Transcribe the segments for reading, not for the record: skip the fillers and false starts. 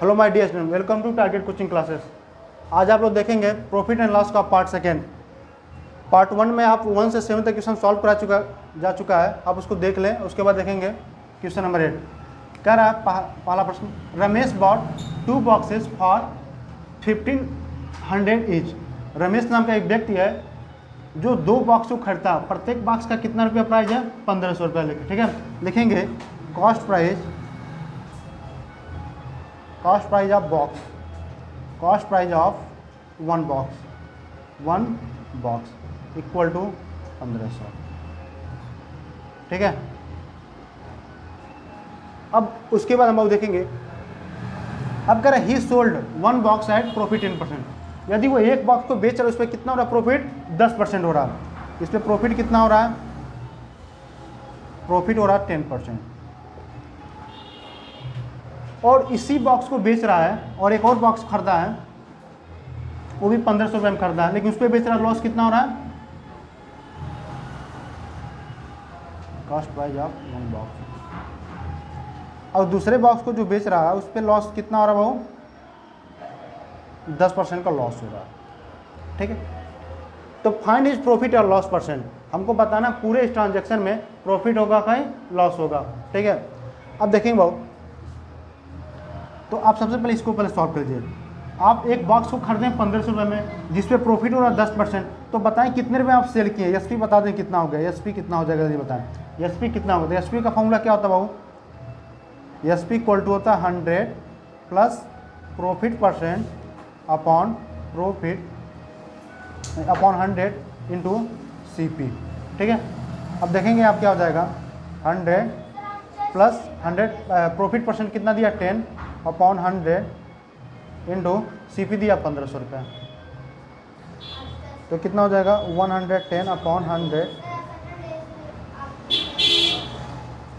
Hello my dear student, welcome to target coaching classes. आज आप लोग देखेंगे प्रॉफिट एंड लॉस का पार्ट सेकेंड। पार्ट 1 में आप 1 से 7 तक क्वेश्चन सॉल्व जा चुका है, आप उसको देख लें। उसके बाद देखेंगे क्वेश्चन नंबर 8। कह रहा है पहला प्रश्न, Ramesh bought 2 boxes for 1500 each. Ramesh नाम का एक व्यक्ति है जो 2 बॉक्स को खरीदता है। प्रत्येक बॉक्स का कितना रुपया प्राइस है? 1500 रुपया लिखे। ठीक है, लिखेंगे cost price of box, cost price of one box equal to 1500। ठीक है, अब उसके बाद हम लोग देखेंगे, अब कह रहे ही सोल्ड 1 बॉक्स एट प्रॉफिट 10%। यदि वो एक बॉक्स को बेच रहा है, उस पर कितना हो रहा है प्रॉफिट? 10% हो रहा है। इस पर प्रॉफिट कितना हो रहा है? प्रॉफिट हो रहा है 10%। और इसी बॉक्स को बेच रहा है और एक और बॉक्स खरीदा है, वो भी 1500 रुपये में खरीदा है, लेकिन उस पर बेच रहा है, लॉस कितना हो रहा है? Cost price of 1 box. और दूसरे बॉक्स को जो बेच रहा है उस पर लॉस कितना हो रहा है भाऊ? 10% का लॉस हो रहा है। ठीक है, तो फाइंड इज प्रॉफिट और लॉस परसेंट। हमको बताना पूरे इस ट्रांजेक्शन में प्रॉफिट होगा कहीं लॉस होगा। ठीक है, अब देखेंगे भाऊ, तो आप सबसे पहले इसको पहले सॉल्व कर लीजिए। आप एक बॉक्स को खरीदें 1500 रुपये में, जिस पे प्रॉफिट हो रहा है 10%, तो बताएं कितने रुपये आप सेल किए। एसपी बता दें कितना हो गया, एसपी कितना हो जाएगा ये बताएं। एसपी कितना होगा? तो एसपी का फॉर्मूला क्या होता है भाऊ? एसपी इक्वल टू होता है 100 plus profit percent upon 100 into CP। ठीक है, अब देखेंगे आप क्या हो जाएगा, 100 प्लस 100 प्रॉफिट परसेंट कितना दिया? 10 अपॉन 100 इंटू CP दिया 1500 रुपये, तो कितना हो जाएगा? 110 अपॉन 100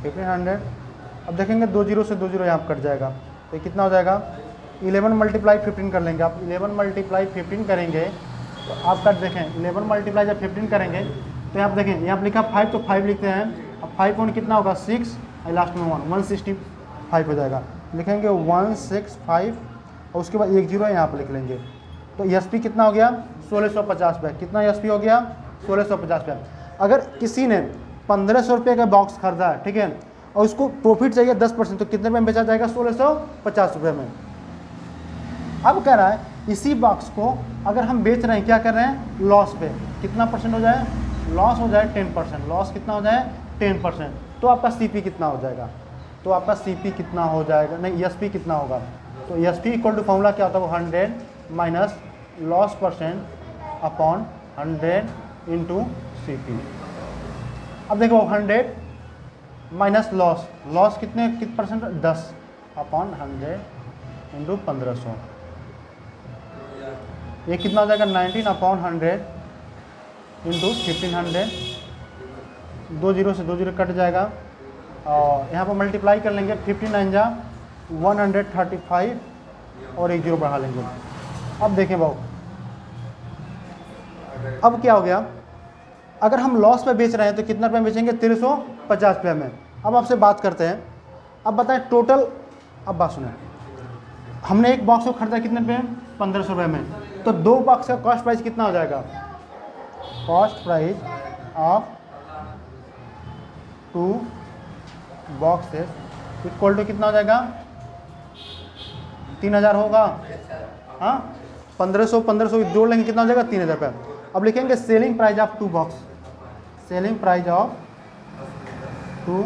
1500। अब देखेंगे 2 जीरो से 2 जीरो यहाँ कट जाएगा, तो कितना हो जाएगा? 11 मल्टीप्लाई 15 कर लेंगे। आप 11 मल्टीप्लाई 15 करेंगे तो आप कट देखें, 11 मल्टीप्लाई जब 15 करेंगे तो यहाँ देखें, यहाँ पर लिखा 5 तो 5 लिखते हैं। अब 5 पॉइंट कितना होगा? 6 और लास्ट में 165 हो जाएगा। लिखेंगे 165 और उसके बाद 1 जीरो यहाँ पर लिख लेंगे। तो एसपी कितना हो गया? 1650 पे। कितना एसपी हो गया? 1650 पे। अगर किसी ने 1500 रुपये का बॉक्स खरीदा है, ठीक है, और उसको प्रॉफिट चाहिए 10%, तो कितने में बेचा जाएगा? 1650 रुपये में। अब कह रहा है इसी बॉक्स को अगर हम बेच रहे हैं, क्या कर रहे हैं? लॉस पे। कितना परसेंट हो जाए? लॉस हो जाए 10%। लॉस कितना हो जाए? 10%। तो आपका CP कितना हो जाएगा? तो आपका CP कितना हो जाएगा? नहीं, SP कितना होगा? तो SP इक्वल टू फॉर्मूला क्या होता है? वो 100 minus loss percent upon 100 into CP। अब देखो 100 माइनस लॉस कितने परसेंट? 10 अपॉन 100 इंटू 1500, ये कितना हो जाएगा? 19 अपॉन 100 इंटू 1500। 2 जीरो से 2 जीरो कट जाएगा और यहाँ पर मल्टीप्लाई कर लेंगे। 59 जा 135 और 1 जीरो बढ़ा लेंगे। अब देखें भाव, अब क्या हो गया? अगर हम लॉस पे बेच रहे हैं तो कितना रुपये में बेचेंगे? 1350 रुपये में। अब आपसे बात करते हैं, अब बताएं टोटल। अब बात सुने, हमने एक बॉक्स को खरीदा कितने रुपये? 1500 रुपये में। तो 2 बॉक्स का कॉस्ट प्राइस कितना हो जाएगा? Cost price of 2 boxes equal to कितना हो जाएगा? 3000 होगा। हाँ, 1500 जोड़ लेंगे, कितना हो जाएगा? 3000 रुपये। अब लिखेंगे selling price of 2 box, selling price of 2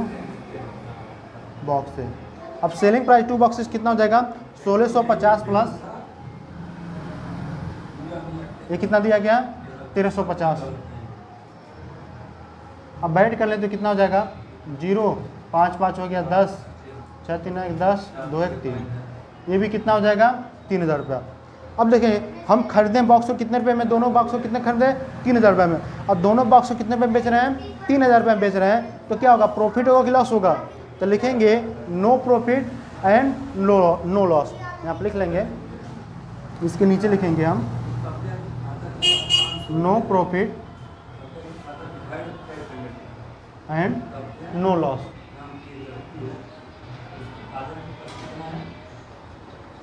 boxes. अब सेलिंग प्राइस 2 बॉक्सेस कितना हो जाएगा? 1650 प्लस ये कितना दिया गया? 1350। अब बैठ कर ले तो कितना हो जाएगा? 0 5 5 हो गया 10, 6 3 1 10, 2 1 3, ये भी कितना हो जाएगा? 3000 रुपया। अब देखें हम खरीदें बॉक्स को कितने रुपए में? दोनों बॉक्स को कितने खरीदे? 3000 रुपये में। अब दोनों बॉक्स को कितने रुपये में बेच रहे हैं? 3000 रुपये में बेच रहे हैं, तो क्या होगा? प्रॉफिट होगा कि लॉस होगा? तो लिखेंगे no profit and no loss. यहाँ पर लिख लेंगे, इसके नीचे लिखेंगे हम no profit and no loss.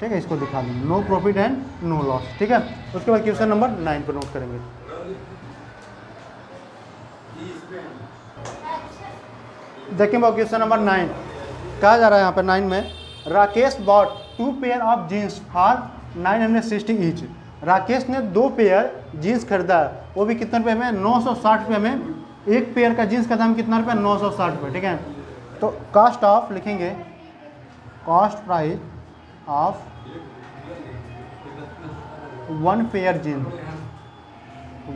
ठीक है, इसको दिखा देंगे, no profit and no loss. ठीक है, उसके बाद क्वेश्चन नंबर 9 पर नोट करेंगे। देखिए क्वेश्चन नंबर 9 कहा जा रहा है यहाँ पर 9 में, Rakesh bought 2 pair of jeans for 960 each. Rakesh ने 2 पेयर जीन्स खरीदा, वो भी कितने रुपये में, 960 रुपये में। एक पेयर का जीन्स का दाम कितना रुपये, 960 रुपये। ठीक है, तो कॉस्ट ऑफ लिखेंगे, cost price of 1 pair jeans,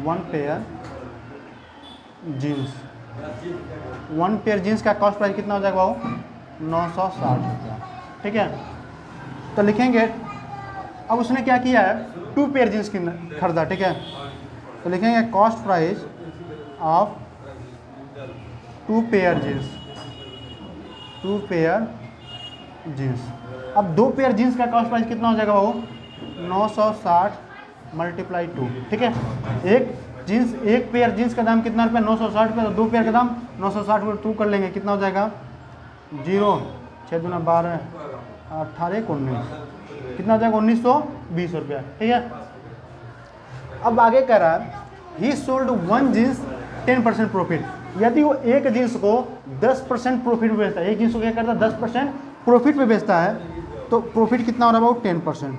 1 pair jeans, 1 pair jeans का कॉस्ट प्राइस कितना हो जाएगा बाबू, 960 रुपया। ठीक है, तो लिखेंगे, अब उसने क्या किया है, 2 पेयर जीन्स खरीदा। ठीक है, तो लिखेंगे cost price of 2 pair jeans, 2 pair jeans. अब 2 पेयर जीन्स का कॉस्ट प्राइस कितना हो जाएगा बाबू, 960 मल्टीप्लाई 2। ठीक है, एक पेयर जीन्स का दाम कितना रुपये, 960 रुपये, तो 2 पेयर का दाम 960 रुपये 2 कर लेंगे, कितना हो जाएगा, 0 6 दूना 12 18 19, कितना हो जाएगा, 1920 रुपया। ठीक है, अब आगे कह रहा है, ही सोल्ड 1 जीन्स 10% प्रॉफिट। यदि वो एक जीन्स को 10% प्रॉफिट में बेचता है, एक जीन्स को क्या करता है, 10% प्रॉफिट में बेचता है, तो प्रॉफिट कितना हो रहा है बाबू, 10%।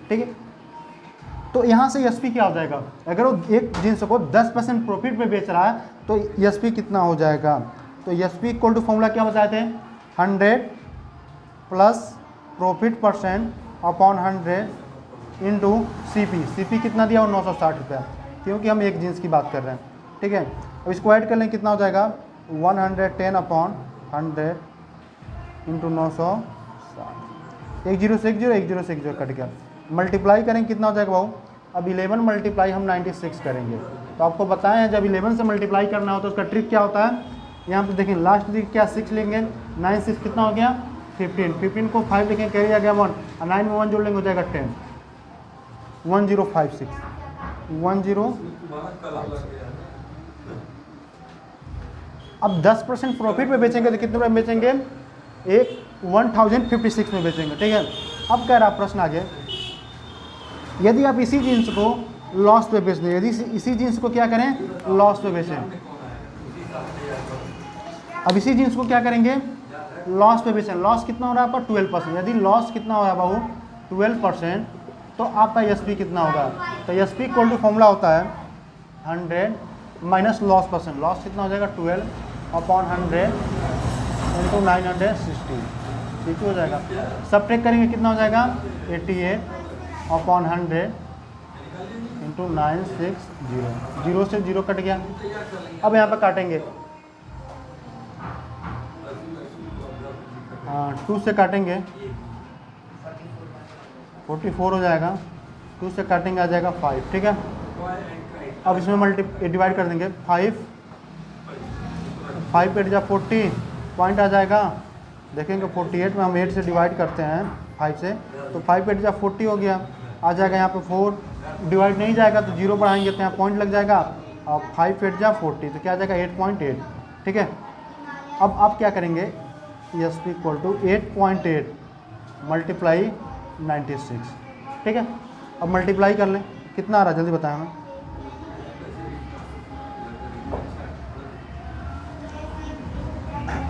ठीक है, तो यहाँ से एसपी क्या हो जाएगा, अगर वो एक जीन्स को 10% प्रॉफिट में बेच रहा है तो एसपी कितना हो जाएगा, तो एसपी इक्वल टू फॉर्मूला क्या बताए थे, 100 plus profit percent upon 100 into CP कितना दिया, 960 रुपया, क्योंकि हम एक जीन्स की बात कर रहे हैं। ठीक है, अब इसको ऐड कर लें, कितना हो जाएगा, 110 अपॉन 100 इंटू 960, 1 0 से 1 0, 1 0 से 1 0 कट गया, मल्टीप्लाई करेंगे, कितना हो जाएगा भाऊ, अब 11 मल्टीप्लाई हम 96 करेंगे। तो आपको बताएं हैं जब 11 से मल्टीप्लाई करना हो तो उसका ट्रिक क्या होता है, यहाँ पे देखें लास्ट डिजिट क्या 6 लेंगे, 9 6 कितना हो गया, 15 को 5 लिखें, कैरी आ गया 1, और 9 में 1 जोड़ लेंगे हो जाएगा 10, 1056 अब 10% प्रॉफिट में बेचेंगे तो कितने में बेचेंगे, एक 1056 में बेचेंगे। ठीक है, अब कह रहा प्रश्न आगे, यदि आप इसी जीन्स को लॉस पे बेच दें, यदि इसी जीन्स को क्या करें, लॉस पे बेचें, अब इसी जीन्स को क्या करेंगे, लॉस पे बेचें, लॉस कितना हो रहा है आपका 12%, यदि लॉस कितना हो रहा है बाबू 12%, तो आपका एसपी कितना होगा, तो एसपी इक्वल टू फॉर्मूला होता है 100 माइनस लॉस परसेंट, लॉस कितना हो जाएगा 12 अपॉन 100 इंटू 960, ठीक हो जाएगा, सब्ट्रैक्ट करेंगे कितना हो जाएगा 88 अपॉन 100 इंटू 960, 0 से 0 कट गया। अब यहाँ पर काटेंगे, 2 से काटेंगे 44 हो जाएगा, 2 से काटेंगे आ जाएगा 5। ठीक है, अब इसमें डिवाइड कर देंगे, 5 8 जा 40 पॉइंट आ जाएगा, देखेंगे 48 में हम 8 से डिवाइड करते हैं 5 से, तो 5 8 जा 40 हो गया, आ जाएगा यहाँ पे 4 डिवाइड नहीं जाएगा तो 0 बढ़ाएंगे तो यहाँ पॉइंट लग जाएगा, और 5 8 जा 40 तो क्या आ जाएगा 8.8। ठीक है, अब आप क्या करेंगे, S P equal to 8.8 multiply 96। ठीक है, अब मल्टीप्लाई कर लें, कितना आ रहा है जल्दी बताएं हमें,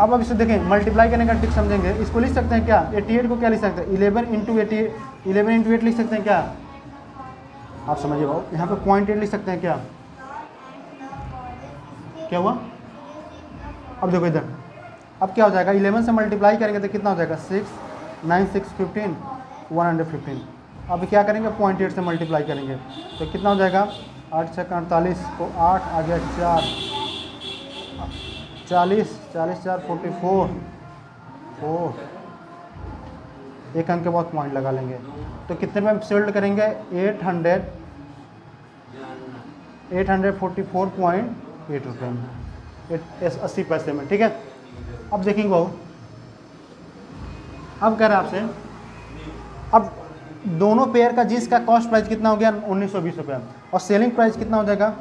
अब इसे देखें, मल्टीप्लाई करने का ट्रिक समझेंगे, इसको लिख सकते हैं क्या, 88 को क्या लिख सकते हैं, 11 इंटू 8 लिख सकते हैं क्या, आप समझिए भाव, यहाँ पे 0.8 लिख सकते हैं क्या, क्या हुआ, अब देखो इधर, अब क्या हो जाएगा, 11 से मल्टीप्लाई करेंगे तो कितना हो जाएगा 6 9 6 15 115। अब क्या करेंगे 0.8 से मल्टीप्लाई करेंगे तो कितना हो जाएगा, 8 से 48 को 8 आ गया 4 40 4 44 4, एक अंक के बाद पॉइंट लगा लेंगे तो कितने में सोल्ड करेंगे, 844.8 रुपये में, 80 पैसे में। ठीक है, अब देखेंगे भाऊ, अब कह रहा है आपसे, अब दोनों पेयर का जीन्स का कॉस्ट प्राइस कितना हो गया 1920 रुपये, और सेलिंग प्राइस कितना हो जाएगा,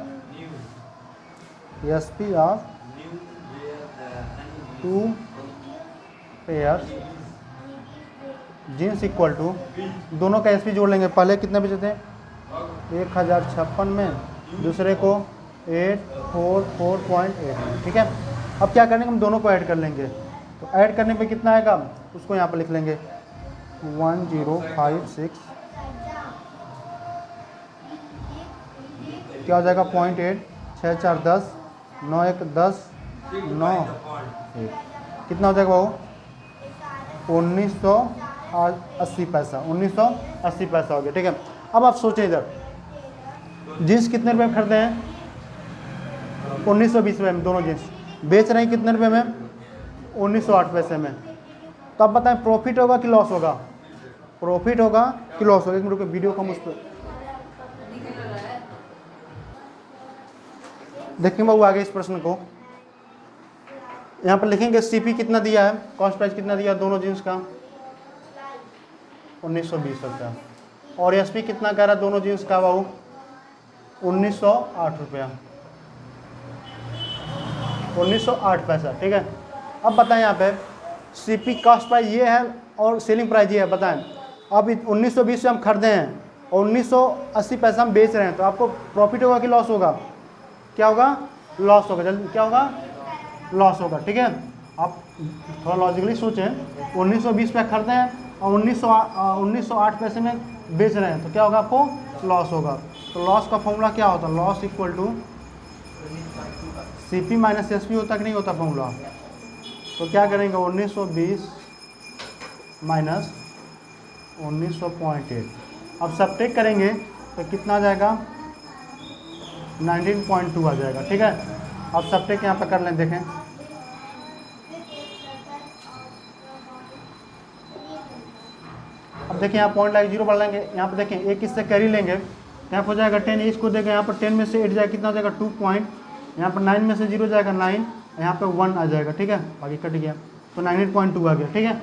S P of 2 pairs jeans equal to, दोनों का एसपी जोड़ लेंगे। पहले कितने बचे थे 1056 में, दूसरे को 844.8 ठीक है। अब क्या करेंगे, हम दोनों को ऐड कर लेंगे। तो ऐड करने पे कितना आएगा उसको यहाँ पर लिख लेंगे 1056, क्या हो जाएगा 0.8, 6 4 10, 9 1 10, 9 कितना हो जाएगा वो 1980 पैसा, 1980 पैसा हो गया ठीक है। अब आप सोचें इधर जीन्स कितने रुपए में खरीदे हैं 1920 रुपये में, दोनों जीन्स बेच रहे हैं कितने रुपए में 1908 पैसे में। तो आप बताएं प्रॉफिट होगा कि लॉस होगा, प्रॉफिट होगा कि लॉस होगा। एक मिनट वीडियो को हम उस पर देखें बाबू आगे इस प्रश्न को यहाँ पर लिखेंगे सीपी कितना दिया है, कॉस्ट प्राइस कितना दिया दोनों जीन्स का 1920 रुपया, और एसपी कितना कह रहा है दोनों जीन्स का बाबू 1908 रुपया, 1908 पैसा ठीक है। अब बताएं यहाँ पे सीपी कॉस्ट प्राइस ये है और सेलिंग प्राइस ये है, बताएं अब 1920 से हम खरीदे हैं और 1980 पैसा हम बेच रहे हैं, तो आपको प्रॉफिट होगा कि लॉस होगा, क्या होगा लॉस होगा, जल्दी क्या होगा लॉस होगा ठीक है। आप थोड़ा लॉजिकली सोचें 1920 पे खरीदे हैं और 1908 पैसे में बेच रहे हैं, तो क्या होगा आपको लॉस होगा। तो लॉस का फॉर्मूला क्या होता है, loss equal to CP minus SP होता कि नहीं होता फॉर्मूला। तो क्या करेंगे 1920 माइनस 1900.8, अब सब्ट्रैक्ट करेंगे तो कितना आ जाएगा 19.2 आ जाएगा ठीक है। अब सब्ट्रैक्ट यहाँ पर कर लें देखें, अब देखिए यहाँ पॉइंट लाइक 0 बढ़ लेंगे, यहाँ पर देखें एक इससे कैरी लेंगे, यहाँ पर हो जाएगा 10, इसको देखें यहाँ पर 10 में से 8 जाएगा कितना हो जाएगा 2 पॉइंट, यहाँ पर 9 में से 0 जाएगा 9, यहाँ पे 1 आ जाएगा ठीक है, बाकी कट गया तो 98.2 आ गया ठीक है।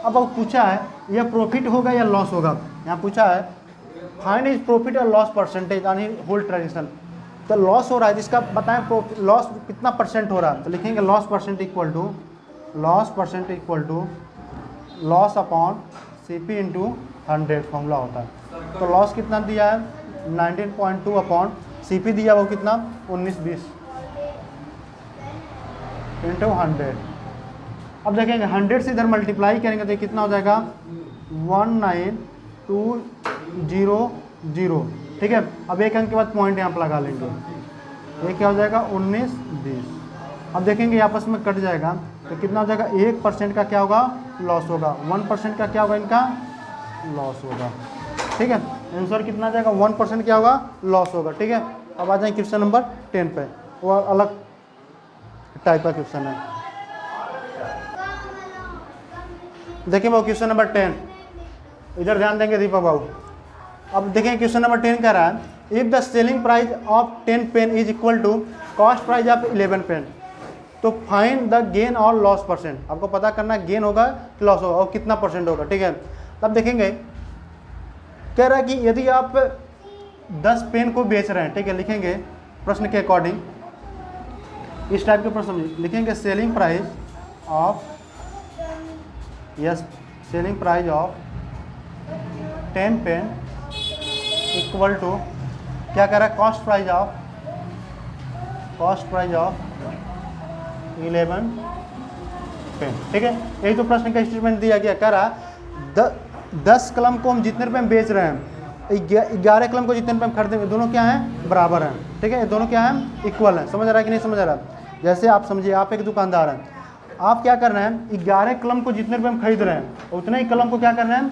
अब पूछा है यह प्रॉफिट होगा या लॉस होगा, यहाँ पूछा है फाइंड इज प्रॉफिट और लॉस परसेंटेज यानी होल ट्रांजेक्शन। तो लॉस हो रहा है जिसका बताएं लॉस कितना परसेंट हो रहा है, तो लिखेंगे loss percent equal to loss upon CP into 100 formula होता है। तो लॉस कितना दिया है 19.2 अपॉन सीपी दिया वो कितना 1920 इंटू 100। अब देखेंगे 100 से इधर मल्टीप्लाई करेंगे तो कितना हो जाएगा 19200 ठीक है। अब एक अंक के बाद पॉइंट यहाँ पर लगा लेंगे, ये क्या हो जाएगा 1920। अब देखेंगे आपस में कट जाएगा तो कितना हो जाएगा 1% का क्या होगा लॉस होगा, 1% का क्या होगा इनका लॉस होगा ठीक है। आंसर कितना आ जाएगा 1% क्या होगा लॉस होगा ठीक है। अब आ जाए क्वेश्चन नंबर 10 पे, वो अलग टाइप का क्वेश्चन है। देखिए वो क्वेश्चन नंबर 10, इधर ध्यान देंगे दीपक बाबू। अब देखें क्वेश्चन नंबर 10 कह रहा है if the selling price of 10 pen is equal to cost price of 11 pen, तो फाइंड द गेन और लॉस परसेंट। आपको पता करना गेन होगा कि लॉस होगा और कितना परसेंट होगा ठीक है। तब देखेंगे कह रहा है कि यदि आप 10 पेन को बेच रहे हैं ठीक है, लिखेंगे प्रश्न के अकॉर्डिंग इस टाइप के प्रश्न लिखेंगे selling price of selling price of 10 pen equal to क्या कह रहा है कॉस्ट प्राइस ऑफ 11 पेन ठीक है। यही तो प्रश्न का स्टेटमेंट दिया गया, कह रहा 10 कलम को हम जितने रुपए में बेच रहे हैं 11 कलम को जितने रुपए में खरीदे, दोनों क्या हैं बराबर हैं ठीक है, ये दोनों क्या हैं इक्वल हैं। समझ आ रहा है कि नहीं समझ आ रहा है। जैसे आप समझिए आप एक दुकानदार हैं, आप क्या कर रहे हैं 11 कलम को जितने रुपए में खरीद रहे हैं उतने ही कलम को क्या कर रहे हैं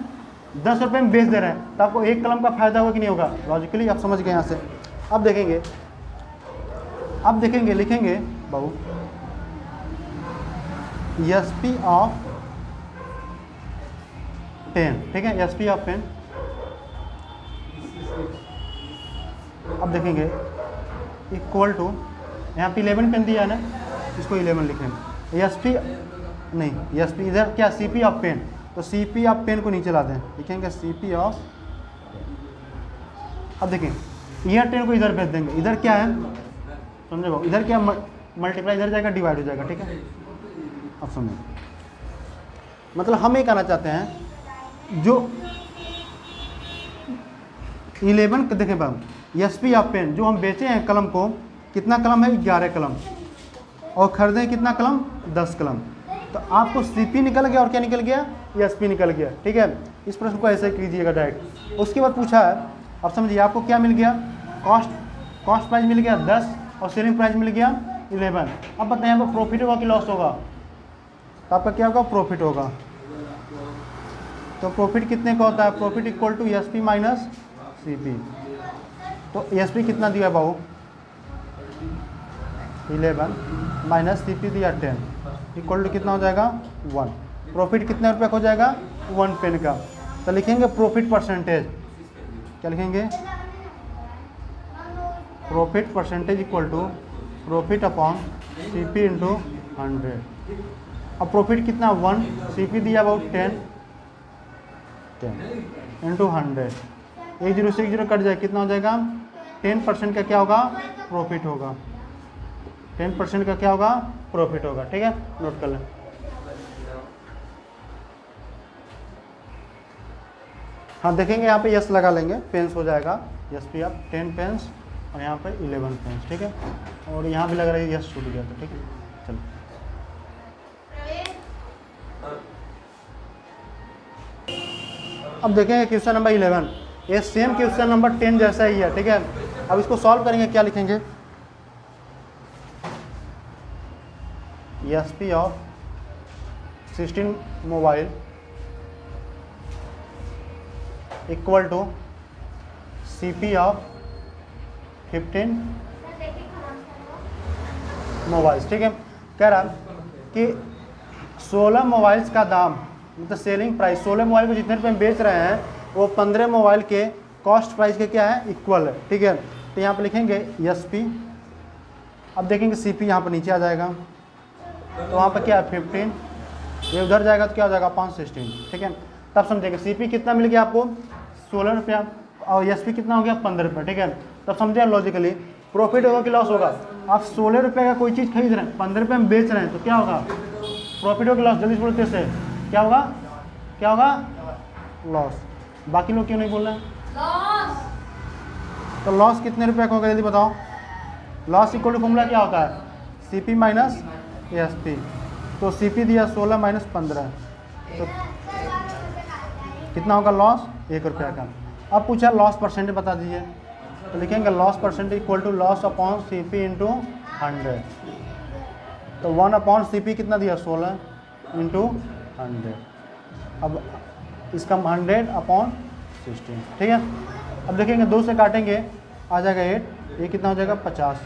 10 रुपये में बेच दे रहे हैं, तो आपको एक कलम का फायदा होगा कि नहीं होगा, लॉजिकली आप समझ गए यहाँ से। अब देखेंगे लिखेंगे बाबू एसपी ऑफ 10 ठीक है, एसपी ऑफ 10। अब देखेंगे इक्वल टू यहाँ पे 11 पेन दिया है ना, इसको 11 लिखेंगे, एसपी नहीं एसपी इधर क्या सीपी ऑफ पेन, तो सीपी ऑफ पेन को नीचे ला दें, लिखेंगे सीपी ऑफ। अब देखें ईयर 10 को इधर भेज देंगे, इधर क्या है समझे बाबू, इधर क्या मल्टीप्लाई इधर जाएगा डिवाइड हो जाएगा ठीक है। अब सुनिए, मतलब हम ये कहना चाहते हैं जो 11 देखें बाब एसपी ऑफ पेन जो हम बेचे हैं कलम को, कितना कलम है 11 कलम, और खरीदे कितना कलम 10 कलम। तो आपको सीपी निकल गया और क्या निकल गया एसपी निकल गया। ठीक है, इस प्रश्न को ऐसे कीजिएगा डायरेक्ट। उसके बाद पूछा है, अब समझिए आपको क्या मिल गया, कॉस्ट प्राइस मिल गया 10 और सेलिंग प्राइस मिल गया 11। अब बताइए आपको प्रॉफिट होगा कि लॉस होगा, तो आपका क्या होगा प्रॉफिट होगा। तो प्रॉफिट कितने का होता है, profit equal to SP minus CP. तो एसपी कितना दिया है बाबू 11 माइनस सीपी दिया 10 इक्वल टू कितना हो जाएगा 1। प्रॉफिट कितने रुपये का हो जाएगा 1 पेन का। तो लिखेंगे प्रॉफिट परसेंटेज, क्या लिखेंगे profit percentage equal to profit upon CP into 100। अब प्रॉफिट कितना 1, सीपी दिया अबाउट 10 इंटू 100, 1 0 से 1 0 कट जाए, कितना हो जाएगा 10% का क्या होगा प्रॉफिट होगा, 10% का क्या होगा प्रॉफिट होगा। ठीक है, नोट कर लें। हाँ देखेंगे यहाँ पे यस लगा लेंगे, पेंस हो जाएगा यस पी आप 10 पेंस और यहाँ पे 11 पेंस। ठीक है, और यहाँ भी लग रहा है यस छूट गया था। ठीक है, चलो अब देखेंगे क्वेश्चन नंबर 11, ये सेम क्वेश्चन नंबर 10 जैसा ही है। ठीक है, अब इसको सॉल्व करेंगे, क्या लिखेंगे SP of 16 mobile equal to CP of 15 mobiles. ठीक है, कह रहा कि 16 मोबाइल्स का दाम मतलब सेलिंग प्राइस 16 मोबाइल को जितने रुपये में बेच रहे हैं वो 15 मोबाइल के कॉस्ट प्राइस के क्या है इक्वल है। ठीक है, तो यहाँ पे लिखेंगे एस पी। अब देखेंगे सी पी यहाँ पर नीचे आ जाएगा, तो वहाँ पर क्या है 15, ये उधर जाएगा तो क्या हो जाएगा 516। ठीक है, तब समझेंगे सी पी कितना मिल गया आपको 16 रुपया और एस पी कितना हो गया 15 रुपये। ठीक है, तब समझे लॉजिकली प्रॉफिट होगा कि लॉस होगा। आप 16 रुपये का कोई चीज़ खरीद रहे हैं 15 रुपये में बेच रहे हैं, तो क्या होगा प्रॉफिट होगा कि लॉस, जल्दी बोलते से क्या होगा, क्या होगा लॉस। बाकी लोग क्यों नहीं बोल रहे हैं लॉस। तो लॉस कितने रुपए का होगा जल्दी बताओ। लॉस इक्वल टू फॉर्मूला क्या होता है C P minus S P. तो सी पी दिया 16 माइनस 15, तो कितना होगा लॉस 1 रुपया का। अब पूछा लॉस परसेंटेज बता दीजिए, तो लिखेंगे loss percentage equal to loss upon C P into 100। तो 1 अपॉन सी पी कितना दिया 16 इंटू 100। अब इसका 100 अपॉन 16। ठीक है, अब देखेंगे 2 से काटेंगे आ जाएगा 8, ये कितना हो जाएगा 50।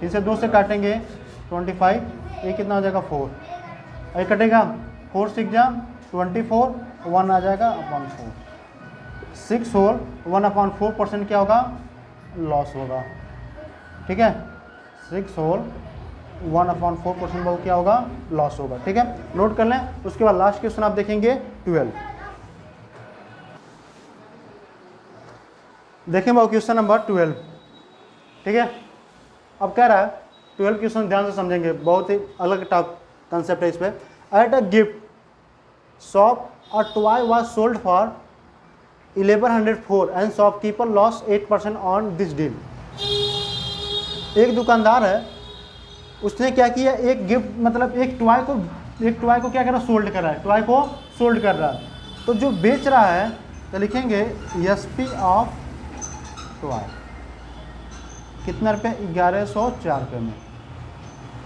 इनसे 2 से काटेंगे 25, ये कितना हो जाएगा 4। ये कटेगा 4 6 जा 24, 1 आ जाएगा अपॉन 4। 6 होल 1 अपॉन 4% क्या होगा लॉस होगा। ठीक है, 6 होल 1 अपॉन 4% वो क्या होगा लॉस होगा। ठीक है, नोट कर लें। उसके बाद लास्ट क्वेश्चन आप देखेंगे 12। देखें वो क्वेश्चन नंबर 12। ठीक है, अब कह रहा है 12 क्वेश्चन ध्यान से समझेंगे, बहुत ही अलग टॉप कंसेप्ट है इस पर। At a gift shop a toy was sold for 1104 and shopkeeper loss 8% on this deal. एक दुकानदार है, उसने क्या किया एक गिफ्ट मतलब एक टॉय को क्या कर रहा है सोल्ड कर रहा है, टॉय को सोल्ड कर रहा है। तो जो बेच रहा है तो लिखेंगे एस पी ऑफ टॉय कितना रुपये 1104 रुपये में।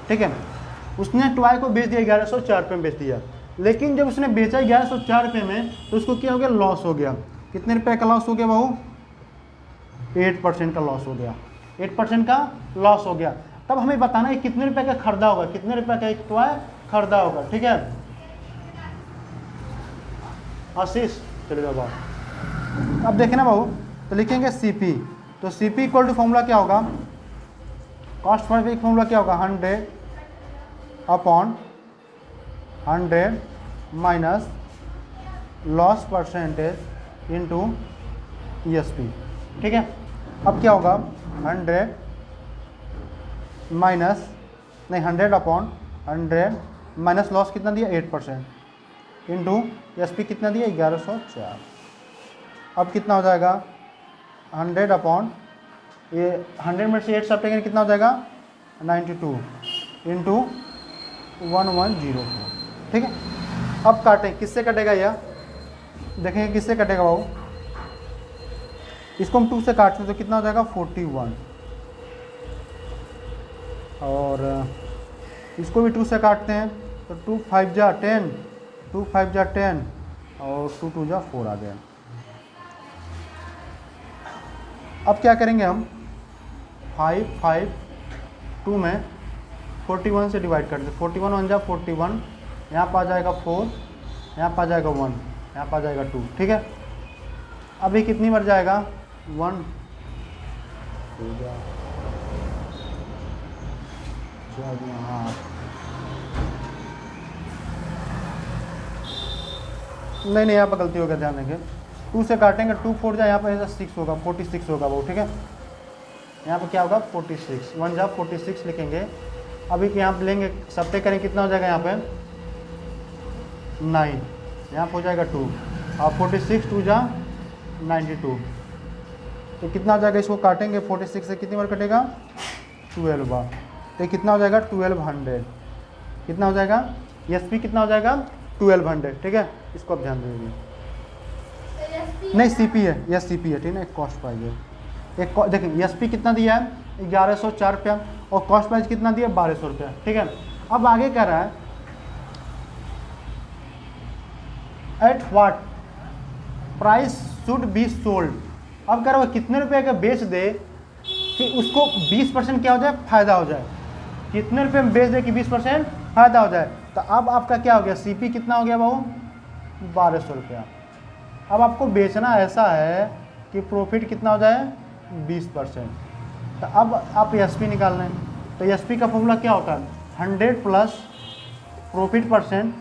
ठीक है, उसने टॉय को बेच दिया 1104 रुपये में बेच दिया, लेकिन जब उसने बेचा 1104 रुपये में तो उसको क्या हो गया लॉस हो गया। कितने रुपये का लॉस हो गया बहू 8% का लॉस हो गया, 8% का लॉस हो गया। तब हमें बताना है कितने रुपए का खरीदा होगा, कितने रुपए का एक टॉय खरीदा होगा। ठीक है, आशीष चलिए बाबू। अब देखना बाबू, तो लिखेंगे सीपी। तो सीपी इक्वल टू फॉर्मूला क्या होगा, कॉस्ट पर वीक फॉर्मूला क्या होगा 100 upon 100 minus loss percentage into ESP। ठीक है, अब क्या होगा 100 माइनस नहीं 100 अपॉन 100 माइनस लॉस कितना दिया 8% इंटू SP कितना दिया 1104। अब कितना हो जाएगा 100 अपॉन ये 100 में से 8 सब्ट्रैक्ट करें कितना हो जाएगा 92 इंटू 1104। ठीक है, अब काटें, किससे कटेगा यह देखेंगे किससे कटेगा बाबू। इसको हम 2 से काटते हैं तो कितना हो जाएगा 41, और इसको भी 2 से काटते हैं तो 2 5 जा 10, 2 5 जा 10 और 2 2 जा 4 आ गया। अब क्या करेंगे हम 5 5 2 में 41 से डिवाइड कर दें, 41 1 जा 41, यहाँ पर आ जाएगा 4, यहाँ पर आ जाएगा 1, यहाँ पर आ जाएगा 2। ठीक है, अभी कितनी बार जाएगा 1 हाँ नहीं यहाँ पर गलती होगा, ध्यान देंगे 2 से काटेंगे 2 4 जा यहाँ पर 6 होगा 46 होगा वो। ठीक है, यहाँ पर क्या होगा 46, 1 जा 46 लिखेंगे। अभी यहाँ पर लेंगे सब्टे करें कितना हो जाएगा यहाँ पे 9, यहाँ पर हो जाएगा 2 और 46 2 जा 92, तो कितना हो जाएगा, इसको काटेंगे 46 से कितनी बार कटेगा 12 बार, तो कितना हो जाएगा 1200। कितना हो जाएगा SP कितना हो जाएगा 1200। ठीक है, इसको आप ध्यान दीजिए। नहीं CP है, यह CP है, ठीक है, एक कॉस्ट प्राइस है। एक देखिए SP कितना दिया है 1104 रुपया और कॉस्ट प्राइस कितना दिया 1200 रुपया। ठीक है, अब आगे कह रहा है at what price should be sold. अब कह रहा है कितने रुपए का बेच दे कि उसको 20% क्या हो जाए फायदा हो जाए, कितने रुपए में बेच दे कि 20% फायदा हो जाए। तो अब आपका क्या हो गया CP कितना हो गया बाबू 1200 रुपया। अब आपको बेचना ऐसा है कि प्रॉफिट कितना हो जाए 20%। तो अब आप SP निकालना है, तो SP का फॉर्मूला क्या होता है 100 plus profit percent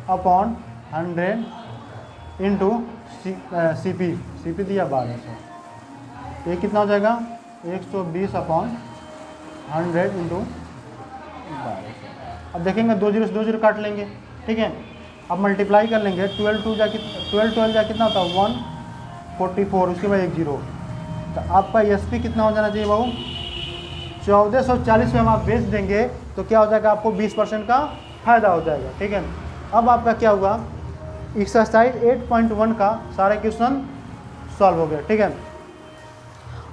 upon 100 into CP दिया 1200, ये कितना हो जाएगा 120 अपॉन 100 इंटू 1200। अब देखेंगे 2 0 से 2 0 काट लेंगे। ठीक है, अब मल्टीप्लाई कर लेंगे 12 12 जा कितना होता है 144, उसके बाद 1 0। तो आपका SP कितना हो जाना चाहिए बाबू 1440 में हम आप बेच देंगे तो क्या हो जाएगा आपको 20% का फायदा हो जाएगा। ठीक है, अब आपका क्या हुआ एक्सरसाइज 8.1 का सारे क्वेश्चन सॉल्व हो गए। ठीक है,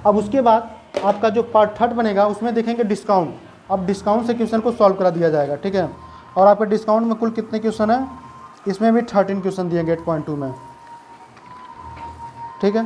अब उसके बाद आपका जो पार्ट 3 बनेगा उसमें देखेंगे डिस्काउंट। अब डिस्काउंट से क्वेश्चन को सॉल्व करा दिया जाएगा। ठीक है, और आपके डिस्काउंट में कुल कितने क्वेश्चन है, इसमें भी 13 क्वेश्चन दिए 8.2 में। ठीक है।